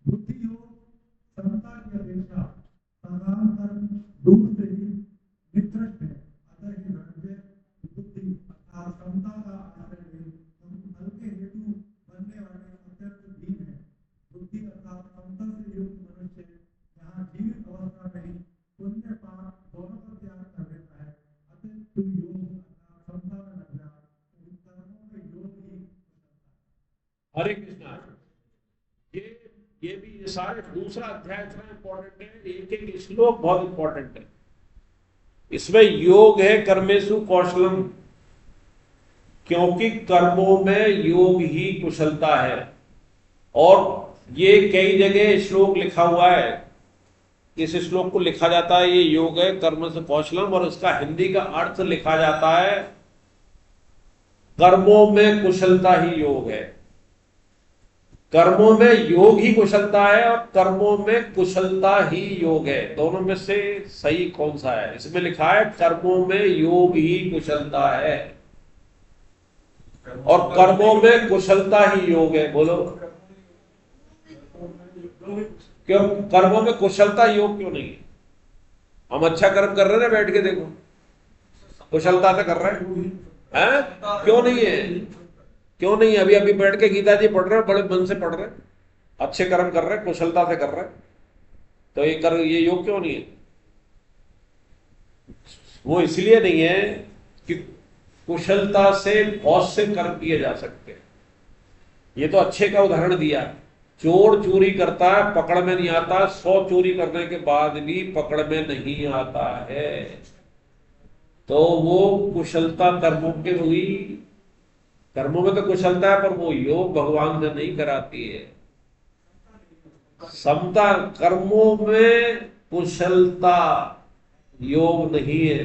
बुद्धि योग समता की अपेक्षा साधारण कर्म दूर से ही निकृष्ट है। अतः ही धनंजय बुद्धि अर्थात समता का आश्रय ले हल्के हेतु बनने वाले अत्यंत दीन है। बुद्धि अर्थात समता से युक्त मनुष्य यहाँ जीवित अवस्था में ही पुण्य पाप दोनों का त्याग कर देता है। अतः तू योग अर्थात समता में लग जा। इन कर्मों में योग ही। हरे कृष्णा। ये भी ये सारे दूसरा अध्याय इतना इंपॉर्टेंट है, एक एक श्लोक बहुत इंपॉर्टेंट है। इसमें योग है कर्मेषु कौशलम, क्योंकि कर्मों में योग ही कुशलता है। और ये कई जगह श्लोक लिखा हुआ है, इस श्लोक को लिखा जाता है ये योग है कर्म से कौशलम, और इसका हिंदी का अर्थ लिखा जाता है कर्मों में कुशलता ही योग है। कर्मों में योग ही कुशलता है और कर्मों में कुशलता ही योग है। दोनों में से सही कौन सा है? इसमें लिखा है कर्मों में योग ही कुशलता है और कर्मों में कुशलता ही योग है। बोलो क्यों कर्मों में कुशलता योग क्यों नहीं है? हम अच्छा कर्म कर रहे हैं बैठ के, देखो कुशलता से कर रहे हैं, क्यों नहीं है? क्यों नहीं? अभी अभी बैठ के गीता जी पढ़ रहे हैं, बड़े मन से पढ़ रहे हैं, अच्छे कर्म कर रहे हैं, कुशलता से कर रहे हैं, तो ये योग क्यों नहीं है? वो इसलिए नहीं है कि कुशलता से बहुत से कर्म किए जा सकते हैं। ये तो अच्छे का उदाहरण दिया। चोर चोरी करता है, पकड़ में नहीं आता, 100 चोरी करने के बाद भी पकड़ में नहीं आता है, तो वो कुशलता कर्मों की हुई। कर्मों में तो कुशलता है, पर वो योग भगवान से नहीं कराती है। समता कर्मों में कुशलता योग नहीं है।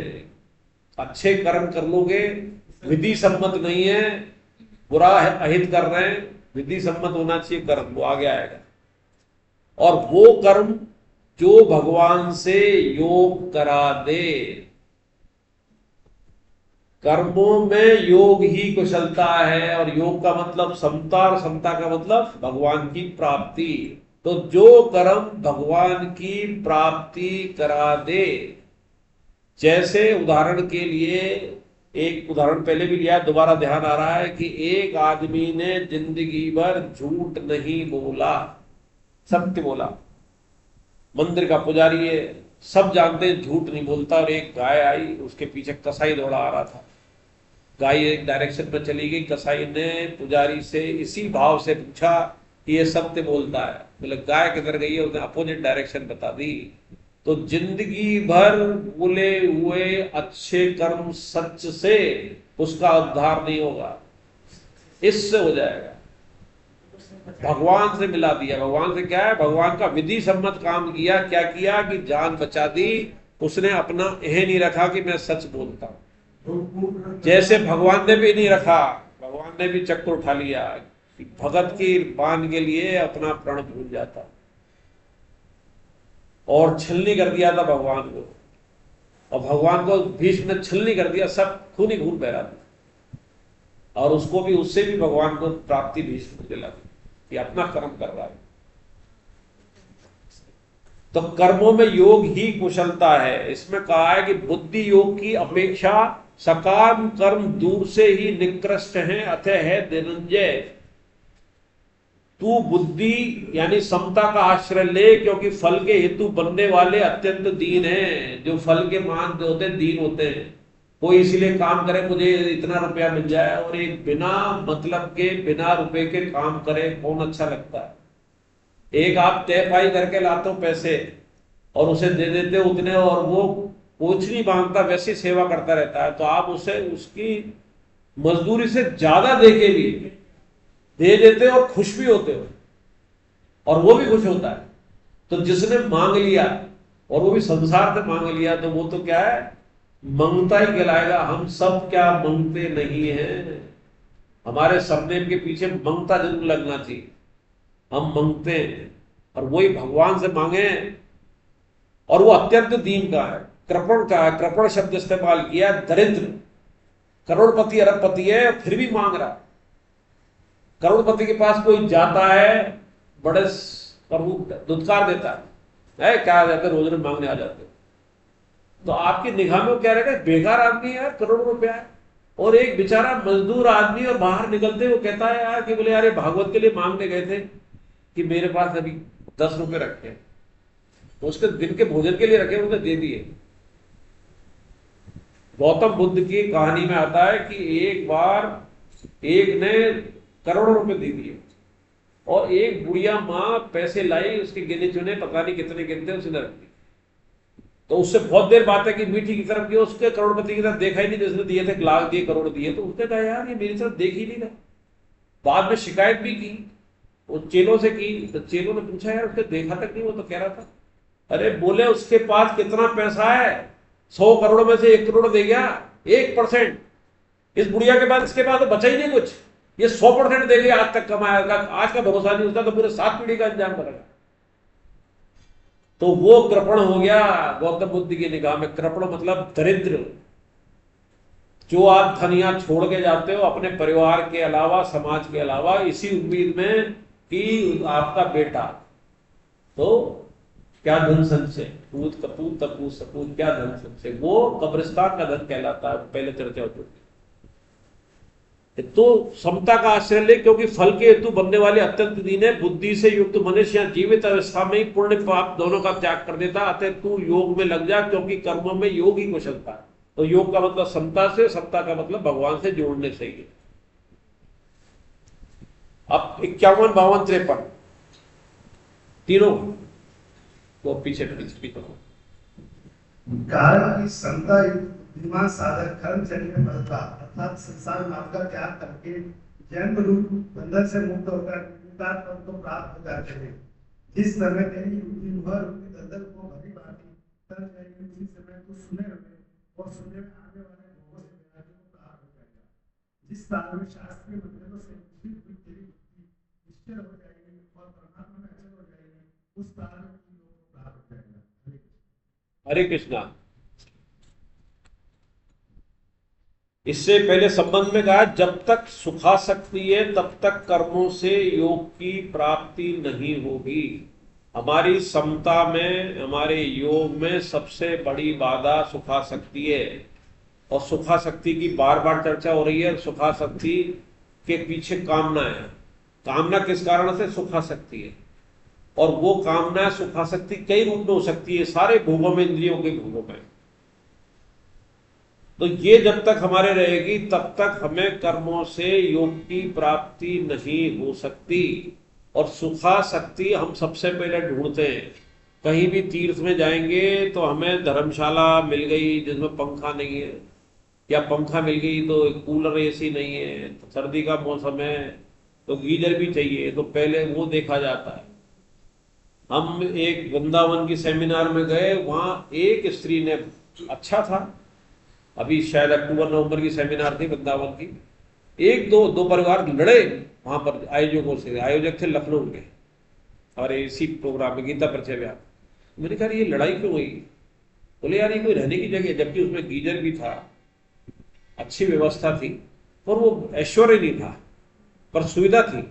अच्छे कर्म कर लोगे, विधि सम्मत नहीं है, बुरा अहित कर रहे हैं, विधि सम्मत होना चाहिए कर्म, वो आगे आएगा। और वो कर्म जो भगवान से योग करा दे, कर्मों में योग ही कुशलता है। और योग का मतलब समता, और समता का मतलब भगवान की प्राप्ति। तो जो कर्म भगवान की प्राप्ति करा दे, जैसे उदाहरण के लिए एक उदाहरण पहले भी लिया, दोबारा ध्यान आ रहा है कि एक आदमी ने जिंदगी भर झूठ नहीं बोला, सत्य बोला। मंदिर का पुजारी है, सब जानते हैं झूठ नहीं बोलता। और एक गाय आई, उसके पीछे कसाई दौड़ा आ रहा था। गाय एक डायरेक्शन पर चली गई, कसाई ने पुजारी से इसी भाव से पूछा कि ये सत्य बोलता है? बोले गाय किधर गई है? उसने अपोजिट डायरेक्शन बता दी। तो जिंदगी भर बोले हुए अच्छे कर्म सच से उसका उद्धार नहीं होगा, इससे हो जाएगा। भगवान से मिला दिया। भगवान से क्या है? भगवान का विधि सम्मत काम किया। क्या किया कि जान बचा दी। उसने अपना यह नहीं रखा कि मैं सच बोलता हूं, जैसे भगवान ने भी नहीं रखा। भगवान ने भी चक्कर उठा लिया कि भगत की पान के लिए अपना प्राण भूल जाता, और छलनी कर दिया था भगवान को। और भगवान को भीष्म ने छलनी कर दिया, सब खून ही खून बह रहा था। और उसको भी, उससे भी भगवान को प्राप्ति भीष्म को दिला दी कि अपना कर्म कर रहा है। तो कर्मों में योग ही कुशलता है। इसमें कहा है कि बुद्धि योग की अपेक्षा सकाम कर्म दूर से ही निकृष्ट है। अतः है धनंजय, तू बुद्धि यानी समता का आश्रय ले, क्योंकि फल के हेतु बनने वाले अत्यंत दीन हैं। जो फल के मान होते हैं दीन होते हैं। कोई इसीलिए काम करे मुझे इतना रुपया मिल जाए, और एक बिना मतलब के बिना रुपए के काम करे, कौन अच्छा लगता है? एक आप तय पाई करके लाते हो पैसे और उसे दे देते हो उतने, और वो कुछ नहीं मांगता, वैसी सेवा करता रहता है, तो आप उसे उसकी मजदूरी से ज्यादा देके भी दे देते हो और खुश भी होते हो, और वो भी खुश होता है। तो जिसने मांग लिया, और वो भी संसार से मांग लिया, तो वो तो क्या है? मंगता ही कहलाएगा। हम सब क्या मंगते नहीं हैं? हमारे सरनेम के पीछे मंगता जरूर लगना चाहिए। हम मांगते हैं और वही भगवान से मांगे, और वो अत्यंत दीन का है, कृपण का है। कृपण शब्द इस्तेमाल किया, दरिद्र, करोड़पति अरबपति है फिर भी मांग रहा। करोड़पति के पास कोई जाता है, बड़े प्रभु दुत्कार देता है, क्या जाते रोज रोज मांगने आ जाते, तो आपकी निगाह में वो क्या रहेगा, बेकार आदमी है, करोड़ों रुपया है। और एक बेचारा मजदूर आदमी और बाहर निकलते वो कहता है यार कि बोले यार ये भागवत के लिए मांगने गए थे कि मेरे पास अभी 10 रुपए रखे हैं, तो उसके दिन के भोजन के लिए रखे, उसने दे दिए। गौतम बुद्ध की कहानी में आता है कि एक बार एक ने करोड़ों रुपए दे दिए और एक बुढ़िया माँ पैसे लाई, उसके गिने चुने पता नहीं कितने गिनते उसने रख दी। तो उससे बहुत देर बात है कि मीठी की तरफ की, उसके करोड़पति की तरफ देखा ही नहीं, जिसने दिए थे लाख दिए करोड़ दिए, तो उसने कहा यार ये मेरी तरफ देख ही नहीं रहा। बाद में शिकायत भी की, वो चेलों से की, तो चेलों ने पूछा यार उसने देखा तक नहीं, वो तो कह रहा था। अरे बोले उसके पास कितना पैसा है, 100 करोड़ में से 1 करोड़ दे गया, 1%। इस बुढ़िया के पास, इसके पास तो बचा ही नहीं कुछ, ये 100% दे गया, आज तक कमाया, आज का भरोसा नहीं उसका, तो पूरे 7 पीढ़ी का इंतजाम करेगा। तो वो कृपण हो गया गौतम बुद्ध की निगाह में। कृपण मतलब दरिद्र। जो आप धनिया छोड़ के जाते हो अपने परिवार के अलावा, समाज के अलावा, इसी उम्मीद में कि आपका बेटा, तो क्या धन संचय, पूत कपूत तपूत सपूत, क्या धन संचय, वो कब्रिस्तान का धन कहलाता है, पहले चर्चा हो चुकी। तो समता का आश्रय ले, क्योंकि फल के हेतु बनने वाले अत्यंत दीन है। बुद्धि से युक्त मनुष्य या जीवित अवस्था में ही पुण्य पाप दोनों का त्याग कर देता। अतः तू योग में लग जा, क्योंकि कर्मों में योग ही कुशलता है। तो योग का मतलब समता से, समता का मतलब भगवान से जोड़ने से ही। अब 51, 52, 53 तीनों वो पीछे कारण की समता बुद्धिमान साधक कर्मचर्या फलता अर्थात संसार मार्ग का त्याग करके जन्म रूप बंधन से मुक्त होकर निर्विकार पद को प्राप्त हो जाते हैं। जिस समय तेरी बुद्धि वह रूपी दलदल को भली भांति तर जाएगी, उसी समय तू सुने रहे और सुनने में आने वाले भोगों से वैराग्य को प्राप्त हो जाएगा। जिस तार में शास्त्रीय मंदिरों से तेरी बुद्धि निश्चल हो जाएगी और परमात्मा में अचल हो जाएगी, उस तार में तू लोग को प्राप्त हो जाएगा। हरे कृष्णा। इससे पहले संबंध में कहा जब तक सुखासक्ति है तब तक कर्मों से योग की प्राप्ति नहीं होगी। हमारी समता में, हमारे योग में सबसे बड़ी बाधा सुखासक्ति है, और सुखासक्ति की बार बार चर्चा हो रही है। सुखासक्ति के पीछे कामना है। कामना किस कारण से सुखासक्ति है, और वो कामना सुखासक्ति कई रूप में हो सकती है, सारे भोगों में, इंद्रियों के भोगों में। तो ये जब तक हमारे रहेगी तब तक हमें कर्मों से योग की प्राप्ति नहीं हो सकती। और सुखासक्ति हम सबसे पहले ढूंढते हैं। कहीं भी तीर्थ में जाएंगे तो हमें धर्मशाला मिल गई जिसमें पंखा नहीं है, या पंखा मिल गई तो कूलर एसी नहीं है, तो सर्दी का मौसम है तो गीजर भी चाहिए, तो पहले वो देखा जाता है। हम एक वृंदावन की सेमिनार में गए, वहां एक स्त्री ने, अच्छा था, अभी शायद अक्टूबर नवंबर की सेमिनार थी वृंदावन की, एक दो परिवार लड़े वहां पर आयोजकों से। आयोजक थे लखनऊ के, और इसी प्रोग्राम में गीता परिचय व्याप। मैंने कहा ये लड़ाई क्यों हुई? बोले यार ये कोई रहने की जगह, जबकि उसमें गीजर भी था, अच्छी व्यवस्था थी, पर वो ऐश्वर्य नहीं था, पर सुविधा थी,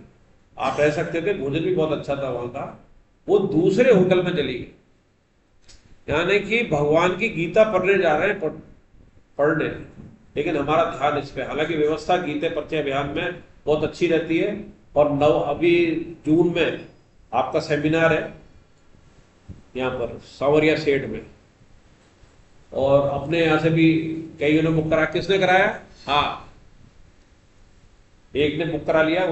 आप रह सकते थे, भोजन भी बहुत अच्छा था वहां का। वो दूसरे होटल में चली गई, यानी कि भगवान की गीता पढ़ने जा रहे हैं, पढ़ने, लेकिन हमारा ध्यान इस पे। हालांकि व्यवस्था गीते परिचय अभियान में बहुत अच्छी रहती है। और अभी जून में आपका सेमिनार है यहाँ पर सांवरिया सेठ में, और अपने यहाँ से भी कई ने बुक करा। किसने कराया? हाँ, एक ने बुक करा लिया,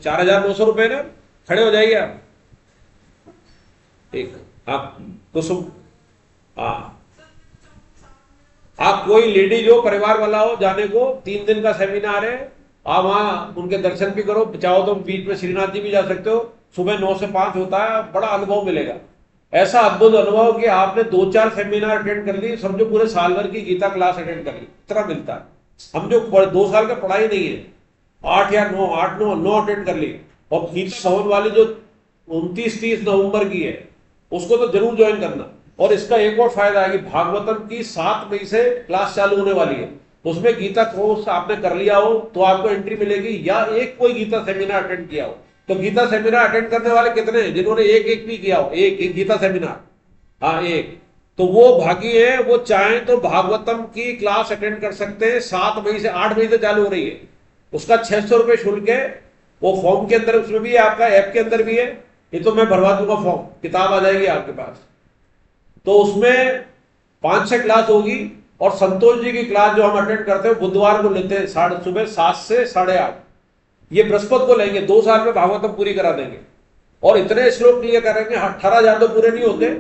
4,900 रुपए ना। खड़े हो जाइए आप। एक कुसुम, हाँ, आप कोई लेडी जो परिवार वाला हो जाने को, 3 दिन का सेमिनार है, आप वहां उनके दर्शन भी करो, चाहो तो बीच में श्रीनाथ जी भी जा सकते हो। सुबह 9 से 5 होता है, बड़ा अनुभव मिलेगा, ऐसा अद्भुत अनुभव कि आपने 2-4 सेमिनार अटेंड कर ली, समझो पूरे साल भर की गीता क्लास अटेंड कर ली, इतना मिलता है। समझो 2 साल का पढ़ाई नहीं है, 8 या 9 अटेंड कर ली, और गीता भवन वाली जो 29-30 नवंबर की है उसको तो जरूर ज्वाइन करना। और इसका एक और फायदा है कि भागवतम की 7 मई से क्लास चालू होने वाली है, उसमें गीता कोर्स आपने कर लिया हो तो आपको एंट्री मिलेगी, या एक कोई गीता सेमिनार अटेंड किया हो। तो गीता सेमिनार अटेंड करने वाले कितने हैं जिन्होंने एक भी किया हो, एक गीता सेमिनार, हाँ एक, तो वो भागी है, वो चाहें तो भागवतम की क्लास अटेंड कर सकते हैं। 7 मई से 8 मई से चालू हो रही है, उसका 600 रुपये शुल्क है। वो फॉर्म के अंदर उसमें भी है, आपका ऐप के अंदर भी है, ये तो मैं भरवा दूंगा फॉर्म, किताब आ जाएगी आपके पास। तो उसमें 5-6 क्लास होगी, और संतोष जी की क्लास जो हम अटेंड करते हैं बुधवार को लेते हैं सुबह 7 से 8:30, ये बृहस्पति को लेंगे। 2 साल में भागवतम पूरी करा देंगे, और इतने श्लोक नहीं करेंगे, 18,000 तो पूरे नहीं होते,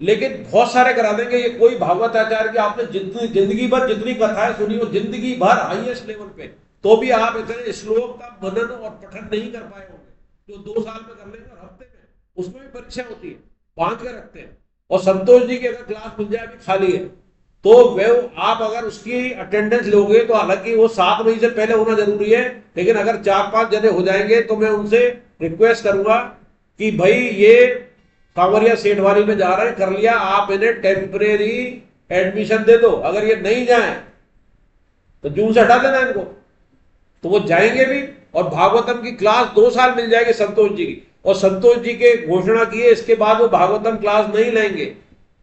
लेकिन बहुत सारे करा देंगे। ये कोई भागवत आचार्य की आपने जितनी जिंदगी भर जितनी कथाएं सुनी हो, जिंदगी भर हाईएस्ट लेवल पे, तो भी आप इतने श्लोक का मनन और पठन नहीं कर पाए होंगे जो 2 साल में कर लेंगे। और हफ्ते में उसमें भी परीक्षा होती है, बांध के रखते हैं। और संतोष जी की अगर क्लास मिल जाए, अभी खाली है, तो वह आप अगर उसकी अटेंडेंस लोगे तो हालांकि वो 7 मई से पहले होना जरूरी है, लेकिन अगर 4-5 जने हो जाएंगे तो मैं उनसे रिक्वेस्ट करूंगा कि भाई ये कांवरिया सेठ वाली में जा रहे हैं, कर लिया, आप इन्हें टेम्परेरी एडमिशन दे दो। अगर ये नहीं जाए तो जून से हटा देना इनको, तो वो जाएंगे भी, और भागवतम की क्लास 2 साल मिल जाएगी संतोष जी की। और संतोष जी के घोषणा की है इसके बाद वो भागवतम क्लास नहीं लेंगे,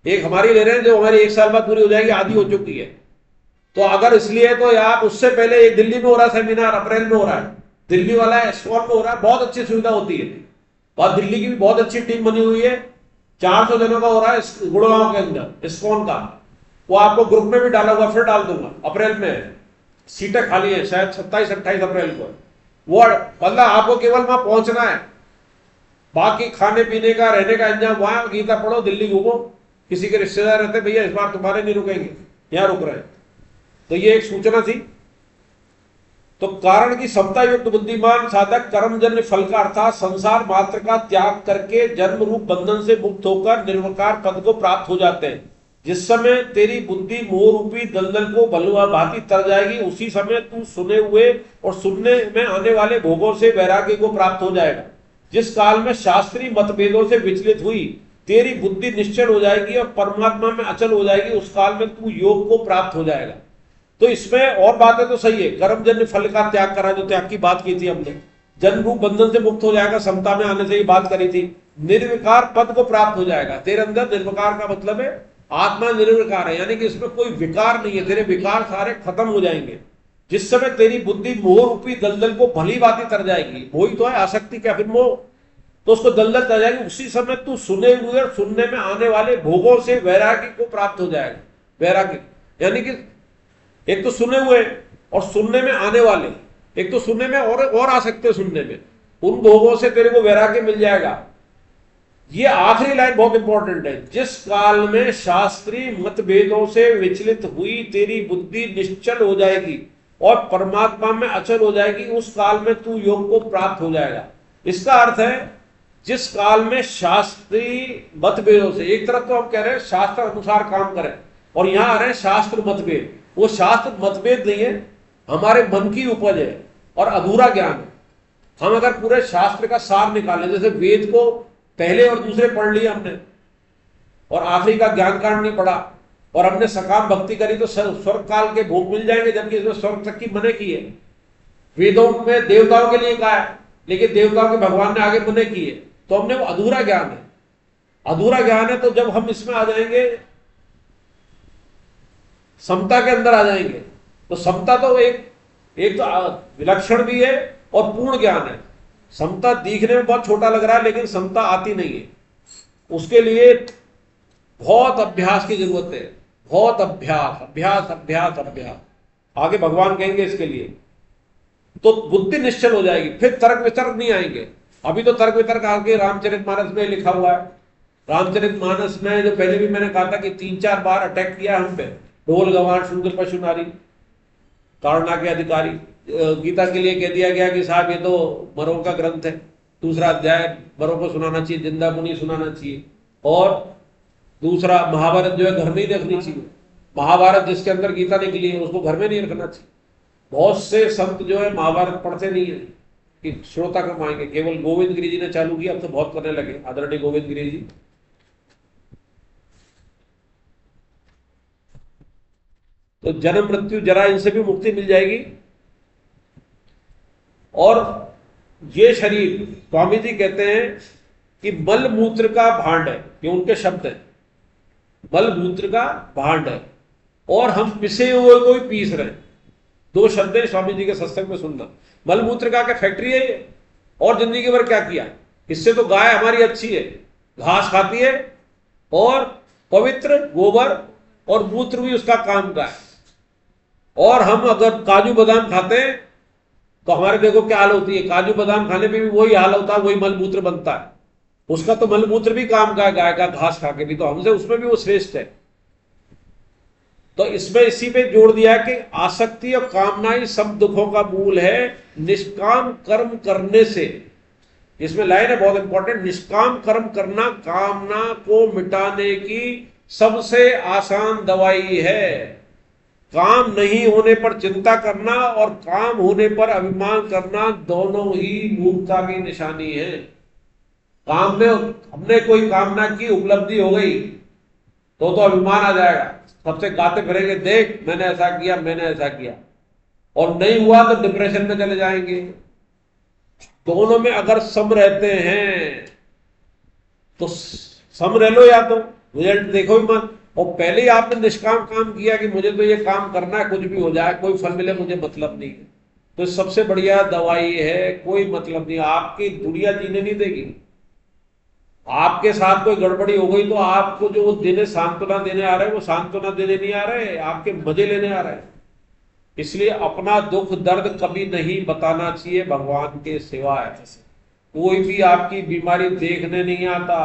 एक हमारी ले रहे हैं जो हमारी 1 साल बाद पूरी हो जाएगी, आधी हो चुकी है। तो अगर इसलिए तो आप उससे पहले एक दिल्ली में हो रहा सेमिनार, अप्रैल में हो रहा है, दिल्ली वाला एस्कॉन में हो रहा है, बहुत अच्छी सुविधा होती है, और दिल्ली की भी बहुत अच्छी टीम बनी हुई है। 400 जनों का हो रहा है गुड़गांव के अंदर एस्कॉन का, वो आपको ग्रुप में भी डाला हुआ, फिर डाल दूंगा। अप्रैल में सीटें खाली है, शायद 27-28 अप्रैल को। वो मतलब आपको केवल वहां पहुंचना है, बाकी खाने पीने का रहने का इंतजाम वहां, गीता पढ़ो, दिल्ली घूमो। किसी के रिश्तेदार रहते भैया इस बार तुम्हारे नहीं रुकेंगे, यहां रुक रहे हैं। तो ये एक सूचना थी। तो कारण की समता युक्त बुद्धिमान साधक कर्मजन्य फल का अर्थात संसार मात्र का त्याग करके जन्म रूप बंधन से मुक्त होकर निर्विकार पद को प्राप्त हो जाते हैं। जिस समय तेरी बुद्धि मोह रूपी दलदल को बलवा भांति तर जाएगी, उसी समय तू सुने हुए और सुनने में आने वाले भोगों से वैराग्य को प्राप्त हो जाएगा। जिस काल में शास्त्रीय मतभेदों से विचलित हुई तेरी बुद्धि निश्चल हो जाएगी और परमात्मा में अचल हो जाएगी, उस काल में तू योग को प्राप्त हो जाएगा। तो इसमें और बातें तो सही है, कर्मजन्य फल का त्याग करा, जो त्याग की बात की थी हमने, जन्म रूप बंधन से मुक्त हो जाएगा, समता में आने से ही बात करी थी, निर्विकार पद को प्राप्त हो जाएगा। तेरे अंदर निर्विकार का मतलब है आत्मा निर्विकार है, यानी कि इसमें कोई विकार नहीं है, तेरे विकार सारे खत्म हो जाएंगे। जिस समय तेरी बुद्धि मोह रूपी दलदल को भली बातें तर जाएगी, मोह ही तो है, आसक्ति क्या फिर मोह, तो उसको दलदल तर जाएगी, उसी समय तू सुने हुए और सुनने में आने वाले भोगों से वैराग्य को प्राप्त हो जाएगा। वैराग्य यानी कि एक तो सुने हुए और सुनने में आने वाले, एक तो सुनने में और आ सकते सुनने में, उन भोगों से तेरे को वैराग्य मिल जाएगा। ये आखिरी लाइन बहुत इंपॉर्टेंट है, जिस काल में शास्त्रीय मतभेदों से विचलित हुई तेरी बुद्धि निश्चल हो जाएगी और परमात्मा में अचल हो जाएगी, उस काल में तू योग को प्राप्त हो जाएगा। इसका अर्थ है जिस काल में शास्त्रीय मतभेदों से, एक तरफ तो हम कह रहे हैं शास्त्र अनुसार काम करें, और यहां आ रहे हैं शास्त्र मतभेद। वो शास्त्र मतभेद नहीं है, हमारे मन की उपज है और अधूरा ज्ञान है। हम अगर पूरे शास्त्र का सार निकालें, जैसे वेद को पहले और दूसरे पढ़ लिए हमने और आखिरी का ज्ञान कांड नहीं पढ़ा, और हमने सकाम भक्ति करी, तो स्वर्ग काल के भोग मिल जाएंगे, जबकि इसमें स्वर्ग तक की मने की है। वेदों में देवताओं के लिए कहा है, लेकिन देवताओं के भगवान ने आगे मने की है, तो हमने वो अधूरा ज्ञान है, अधूरा ज्ञान है। तो जब हम इसमें आ जाएंगे, समता के अंदर आ जाएंगे, तो समता तो एक तो विलक्षण भी है और पूर्ण ज्ञान है। समता दिखने में बहुत छोटा लग रहा है, लेकिन समता आती नहीं है, उसके लिए बहुत अभ्यास की जरूरत है, बहुत अभ्यास अभ्यास अभ्यास अभ्यास। आगे भगवान कहेंगे इसके लिए। तो बुद्धि निश्चल हो जाएगी, फिर तर्क वितर्क नहीं आएंगे। अभी तो तर्क वितर्क आगे रामचरितमानस में लिखा हुआ है। रामचरितमानस में जो पहले भी मैंने कहा था कि 3-4 बार अटैक किया हम पे, ढोल गवार शुद्र पशु नारी ताड़ना के अधिकारी। गीता के लिए कह दिया गया कि साहब ये तो मरो का ग्रंथ है, दूसरा अध्याय मरो को सुनाना चाहिए, जिंदा मुनि सुनाना चाहिए, और दूसरा महाभारत जो है घर में ही रखनी चाहिए। महाभारत जिसके अंदर गीता निकली है उसको घर में नहीं रखना चाहिए। बहुत से संत जो है महाभारत पढ़ते नहीं है, कि श्रोता कम आएंगे। केवल गोविंद गिरी जी ने चालू किया, अब तो बहुत करने लगे आदरणीय गोविंद गिरी जी। तो जन्म मृत्यु जरा इनसे भी मुक्ति मिल जाएगी। और ये शरीर, स्वामी जी कहते हैं कि मल मूत्र का भांड है, ये उनके शब्द है, मल मूत्र का भांड है, और हम पिसे हुए को ही पीस रहे हैं। दो शब्द है स्वामी जी के सत्संग में सुनना। मल मूत्र का क्या फैक्ट्री है ये? और जिंदगी भर क्या किया? इससे तो गाय हमारी अच्छी है, घास खाती है और पवित्र गोबर और मूत्र भी उसका काम का है। और हम अगर काजू बादाम खाते हैं तो हमारे देखो क्या हाल होती है, काजू बादाम खाने पे भी वही हाल होता है, वही मलमूत्र बनता है। उसका तो मलमूत्र भी काम का है, गाय का घास खा के भी, तो हमसे उसमें भी वो श्रेष्ठ है। तो इसमें इसी पे जोड़ दिया है कि आसक्ति और कामना ही सब दुखों का मूल है। निष्काम कर्म करने से, इसमें लाइन है बहुत इंपॉर्टेंट, निष्काम कर्म करना कामना को मिटाने की सबसे आसान दवाई है। काम नहीं होने पर चिंता करना और काम होने पर अभिमान करना दोनों ही मूर्खता की निशानी है। काम में हमने कोई कामना की, उपलब्धि हो गई तो अभिमान आ जाएगा, सबसे गाते फिरेंगे, देख मैंने ऐसा किया, मैंने ऐसा किया। और नहीं हुआ तो डिप्रेशन में चले जाएंगे। दोनों में अगर सम रहते हैं तो सम रह लो, या तो रिजल्ट देखो ही मत। और पहले ही आपने निष्काम काम किया कि मुझे तो ये काम करना है, कुछ भी हो जाए, कोई फल मिले मुझे मतलब नहीं है, तो सबसे बढ़िया दवाई है कोई मतलब नहीं। आपकी दुनिया जीने नहीं देगी। आपके साथ कोई गड़बड़ी हो गई तो आपको जो वो देने सांत्वना देने आ रहे हैं, वो सांत्वना देने नहीं आ रहे, आपके मजे लेने आ रहे हैं। इसलिए अपना दुख दर्द कभी नहीं बताना चाहिए भगवान के सिवाय। कोई भी आपकी बीमारी देखने नहीं आता,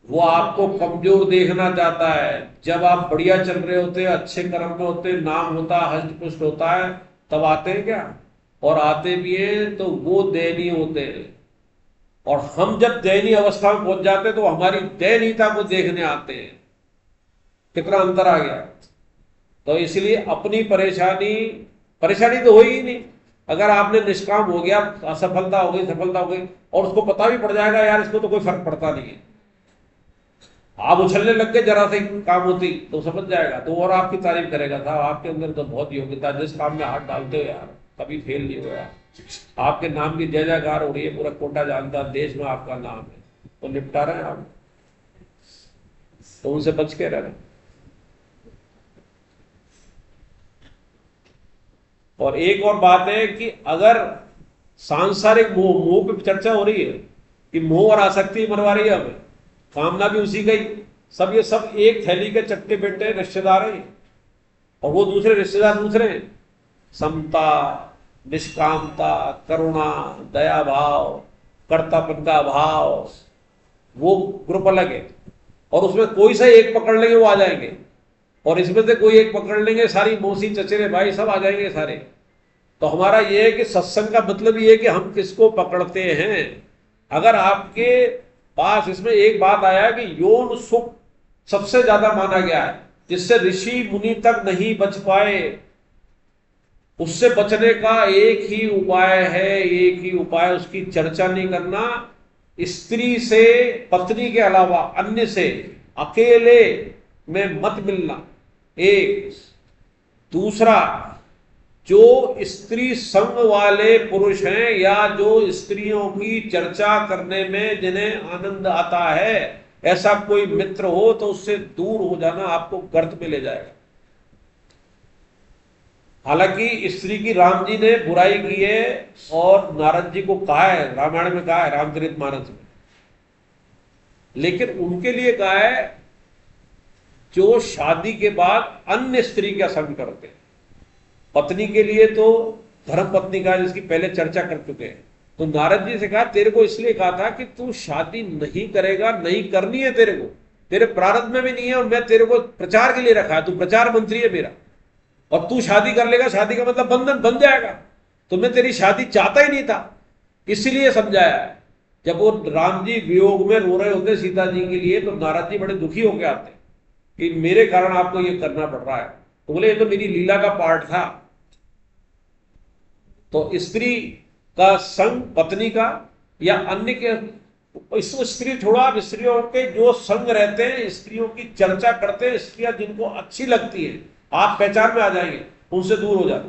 वो आपको कमजोर देखना चाहता है। जब आप बढ़िया चल रहे होते, अच्छे कर्म में होते, नाम होता, हष्ट पुष्ट होता है, तब आते हैं क्या? और आते भी हैं तो वो दयनीय होते हैं। और हम जब दयनीय अवस्था में पहुंच जाते हैं तो हमारी दयनीयता को देखने आते हैं। कितना अंतर आ गया। तो इसलिए अपनी परेशानी तो हुई ही नहीं। अगर आपने निष्काम हो गया, असफलता हो गई, सफलता हो गई, और उसको पता भी पड़ जाएगा यार इसको तो कोई फर्क पड़ता नहीं है, आप उछलने लग गए जरा से काम होती, तो समझ जाएगा, तो और आपकी तारीफ करेगा, था आपके अंदर तो बहुत योग्यता, जिस काम में हाथ डालते हो यार कभी फेल नहीं हुआ। आपके नाम की जय जयकार हो रही है, पूरा कोटा जानता, देश में आपका नाम है, तो निपटा रहे हैं आप, तो उनसे बच के रहना। और एक और बात है कि अगर सांसारिक मोह पे चर्चा हो रही है कि मोह और आसक्ति मरवा रही है हमें, कामना भी उसी गई, सब ये सब एक थैली के चट्टे बेटे रिश्तेदार हैं, और वो दूसरे रिश्तेदार दूसरे हैं। समता, निष्कामता, करुणा, दया भाव, कर्तापन का भाव, वो ग्रुप अलग है। और उसमें कोई सा एक पकड़ लेंगे वो आ जाएंगे, और इसमें से कोई एक पकड़ लेंगे, सारी मौसी चचेरे भाई सब आ जाएंगे सारे। तो हमारा ये है कि सत्संग का मतलब ये है कि हम किसको पकड़ते हैं। अगर आपके पास, इसमें एक बात आया है कि यौन सुख सबसे ज्यादा माना गया है, जिससे ऋषि मुनि तक नहीं बच पाए, उससे बचने का एक ही उपाय है, एक ही उपाय, उसकी चर्चा नहीं करना। स्त्री से, पत्नी के अलावा अन्य से अकेले में मत मिलना, एक। दूसरा, जो स्त्री संग वाले पुरुष हैं या जो स्त्रियों की चर्चा करने में जिन्हें आनंद आता है, ऐसा कोई मित्र हो तो उससे दूर हो जाना, आपको गर्त में ले जाएगा। हालांकि स्त्री की राम जी ने बुराई की है और नारद जी को कहा है, रामायण में कहा है, रामचरितमानस में, लेकिन उनके लिए कहा है जो शादी के बाद अन्य स्त्री का संग करते हैं। पत्नी के लिए तो धर्म पत्नी का, जिसकी पहले चर्चा कर चुके हैं। तो नारद जी से कहा, तेरे को इसलिए कहा था कि तू शादी नहीं करेगा, नहीं करनी है तेरे को, तेरे प्रारब्ध में भी नहीं है, और मैं तेरे को प्रचार के लिए रखा है, तू प्रचार मंत्री है मेरा, और तू शादी कर लेगा, शादी का मतलब बंधन बन जाएगा, तो मैं तेरी शादी चाहता ही नहीं था, इसलिए समझाया है। जब वो राम जी वियोग में रो रहे होते सीता जी के लिए, तो नारद जी बड़े दुखी होकर आते कि मेरे कारण आपको ये करना पड़ रहा है। तो बोले ये तो मेरी लीला का पार्ट था। तो स्त्री का संग, पत्नी का या अन्य के, इसको स्त्री छोड़ो, आप स्त्रियों के जो संग रहते हैं, स्त्रियों की चर्चा करते हैं, स्त्रियां जिनको अच्छी लगती है, आप पहचान में आ जाएंगे, उनसे दूर हो जाते,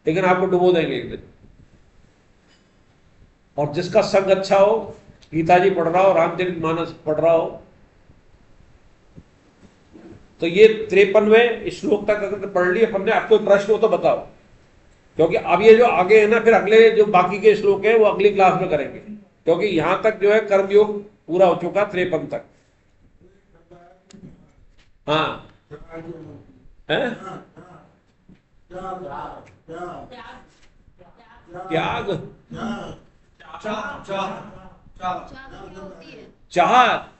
लेकिन आपको डुबो देंगे एक दिन। और जिसका संग अच्छा हो, गीता जी पढ़ रहा हो, रामचरितमानस पढ़ रहा हो, तो ये 53वें श्लोक तक अगर पढ़ लिए अपन ने। अब कोई प्रश्न हो तो बताओ, क्योंकि अब ये जो आगे है ना, फिर अगले जो बाकी के श्लोक है वो अगली क्लास में करेंगे, क्योंकि यहां तक जो है कर्मयोग पूरा हो चुका 53 तक। हाँ है त्याग, चाह,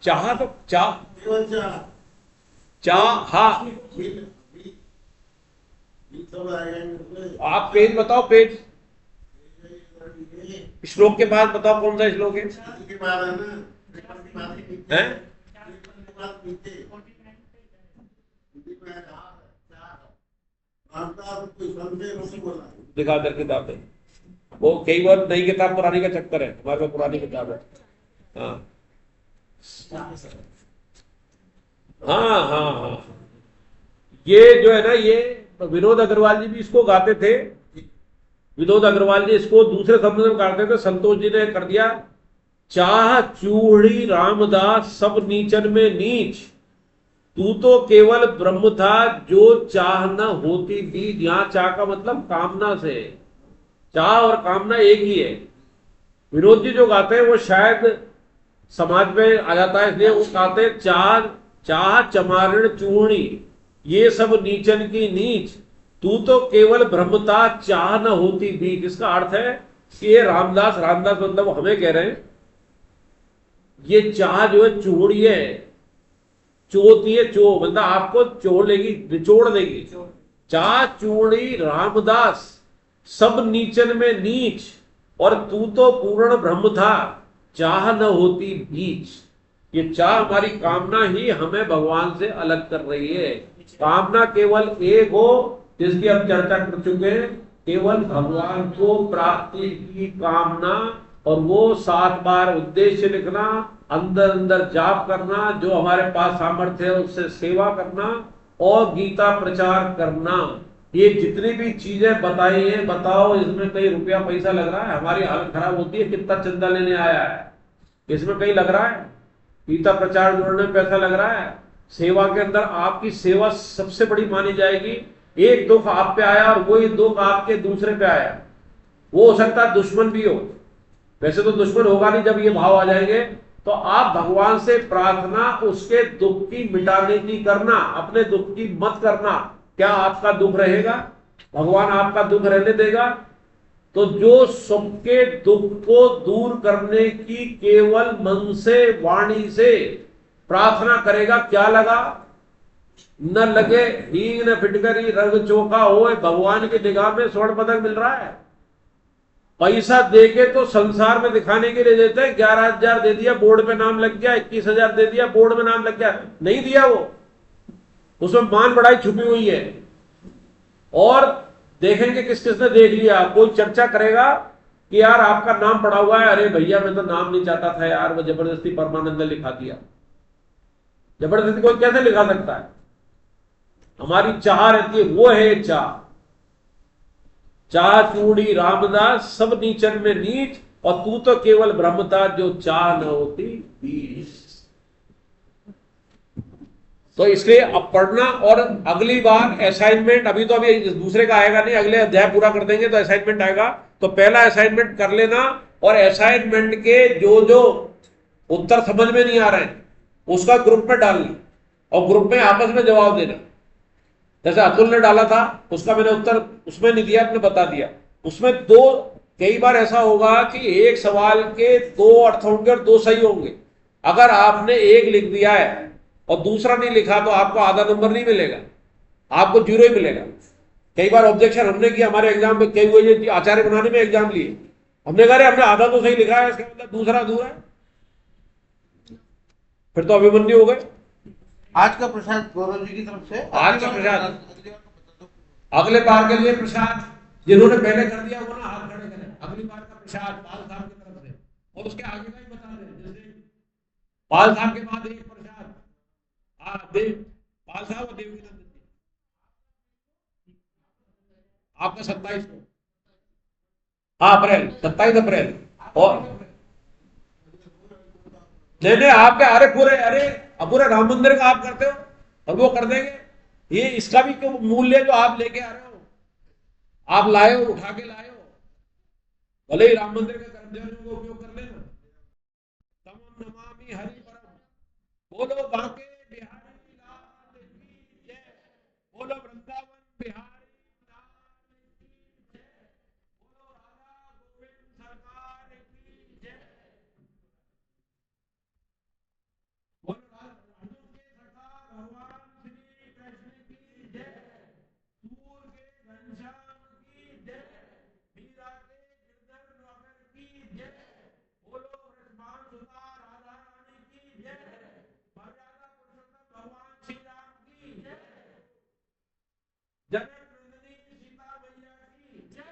चाह तो चाह, आप पेज बताओ, पेज श्लोक के बाद बताओ कौन सा श्लोक है? दिखा दर किताब है वो, कई बार नई किताब पुरानी का चक्कर है, हमारे पास पुरानी किताब है। हाँ हाँ हाँ हाँ, ये जो है ना, ये विनोद अग्रवाल जी भी इसको गाते थे। विनोद अग्रवाल जी इसको दूसरे शब्द में गाते थे, संतोष जी ने कर दिया, चाह चूड़ी रामदास सब नीचन में नीच, तू तो केवल ब्रह्म था जो चाह न होती बीज। यहां चाह का मतलब कामना से, चाह और कामना एक ही है। विनोद जी जो गाते हैं वो शायद समाज में आ जाता है, इसलिए वो गाते हैं, चाह चमारण चूर्णी ये सब नीचन की नीच, तू तो केवल ब्रह्मता चाह न होती बीज। इसका अर्थ है कि ये रामदास मतलब हमें कह रहे हैं, ये चाह जो है चूड़ी है, चोती है, चो मतलब आपको चोड़ लेगी, निचोड़ देगी। चाह चूड़ी रामदास सब नीचन में नीच, और तू तो पूर्ण ब्रह्म था चाह न होती बीच। ये चाह हमारी कामना ही हमें भगवान से अलग कर रही है। कामना केवल एक हो, जिसकी हम चर्चा कर चुके हैं, केवल भगवान को प्राप्ति की कामना, और वो 7 बार उद्देश्य लिखना, अंदर अंदर जाप करना, जो हमारे पास सामर्थ्य है उससे सेवा करना, और गीता प्रचार करना। ये जितनी भी चीजें बताई है, बताओ इसमें कहीं रुपया पैसा लग रहा है? हमारी हालत खराब होती है, कितना चंदा लेने आया है, इसमें कहीं लग रहा है? गीता प्रचार जोड़ने में पैसा लग रहा है? सेवा के अंदर आपकी सेवा सबसे बड़ी मानी जाएगी। एक दुख आप पे आया और वही दुख आपके दूसरे पे आया, वो हो सकता है दुश्मन भी हो, वैसे तो दुश्मन होगा नहीं जब ये भाव आ जाएंगे। तो आप भगवान से प्रार्थना उसके दुख की मिटाने की करना, अपने दुख की मत करना। क्या आपका दुख रहेगा? भगवान आपका दुख रहने देगा? तो जो सबके दुख को दूर करने की केवल मन से, वाणी से प्रार्थना करेगा, क्या लगा न लगे हींग न फिटकरी रंग चोखा होए, भगवान की निगाह में स्वर्ण पदक मिल रहा है। पैसा देके तो संसार में दिखाने के लिए देते हैं, 11,000 दे दिया बोर्ड पे नाम लग गया, 21,000 दे दिया बोर्ड में नाम लग गया, नहीं दिया वो, उसमें मान बढ़ाई छुपी हुई है। और देखेंगे किस किसने देख लिया, कोई चर्चा करेगा कि यार आपका नाम पड़ा हुआ है, अरे भैया मैं तो नाम नहीं चाहता था यार, वो जबरदस्ती परमानंद ने लिखा दिया। जबरदस्ती कोई कैसे लिखा सकता है? हमारी चाह रहती है, वो है चाह। चाह चूड़ी रामदास सब नीचन में नीच, और तू तो केवल ब्रह्मता जो चाह न होती बीज। तो इसलिए अब पढ़ना, और अगली बार असाइनमेंट, अभी तो अभी दूसरे का आएगा नहीं, अगले अध्याय पूरा कर देंगे तो असाइनमेंट आएगा। तो पहला असाइनमेंट कर लेना, और असाइनमेंट के जो जो उत्तर समझ में नहीं आ रहे हैं उसका ग्रुप में डालना, और ग्रुप में आपस में जवाब देना। जैसे अतुल ने डाला था, उसका मैंने उत्तर उसमें नहीं दिया, आपने बता दिया। उसमें कई बार ऐसा होगा कि एक सवाल के 2 अर्थ होंगे और 2 सही होंगे। अगर आपने एक लिख दिया है और दूसरा नहीं लिखा तो आपको आधा नंबर नहीं मिलेगा, आपको 0 ही मिलेगा। कई बार ऑब्जेक्शन हमने किया हमारे एग्जाम में, कई हुए आचार्य बनाने में एग्जाम लिए, हमने कहा हमने आधा तो सही लिखा है, इसका मतलब दूसरा अधूरा है, फिर तो अभिमन्यु हो गए। आज का प्रसाद गौरव जी की तरफ से, आज का प्रसाद अगले बार के लिए प्रसाद जिन्होंने पहले कर दिया वो ना हाथ खड़े करें, अगली बार का प्रसाद पाल साहब की तरफ से, और उसके आगे का ही बता दें, जैसे पाल साहब के बाद एक प्रसाद, हाँ देव, पाल साहब और देवकीनंदन जी, आपका 27 को, हाँ अप्रैल, 27 अप्रैल। और नहीं आपके, अरे पूरे राम मंदिर का आप करते हो और वो कर देंगे, ये इसका भी क्यों मूल्य जो आप लेके आ रहे हो, आप लाए हो, उठा के लाए हो, भले ही राम मंदिर के कर्मचारियों को उपयोग कर लेना। तम नमामि हरि परम, बोलो बांके बिहारी लाल की जय, बोलो वृंदावन बिहारी लाल की जय, बोलो राधा गोविंद सरकार की जय, बोलो अर्जुन के सखा भगवान श्री कृष्ण की जय, सूर के घनश्याम की जय, मीरा के गिरधर नगर की जय, बोलो वृषभान सुता राधा रानी की जय, मर्यादा पुरुषोत्तम भगवान श्री राम की जय, जनक नंदिनी सीता मैया की जय,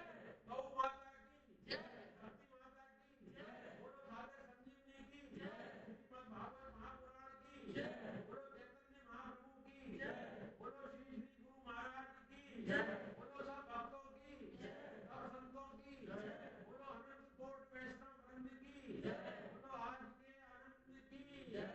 गौ माता की जय, धरती माता की जय, बोलो सागर संजीवनी की जय, श्रीमद् भागवत महापुराण की जय, बोलो चैतन्य महाप्रभु की जय, बोलो श्री श्री गुरु महाराज की जय, बोलो सब भक्तों की जय, सब संतों की जय, बोलो अनंत कोटि वैष्णव वृंद की जय, बोलो आज के आनंद की जय।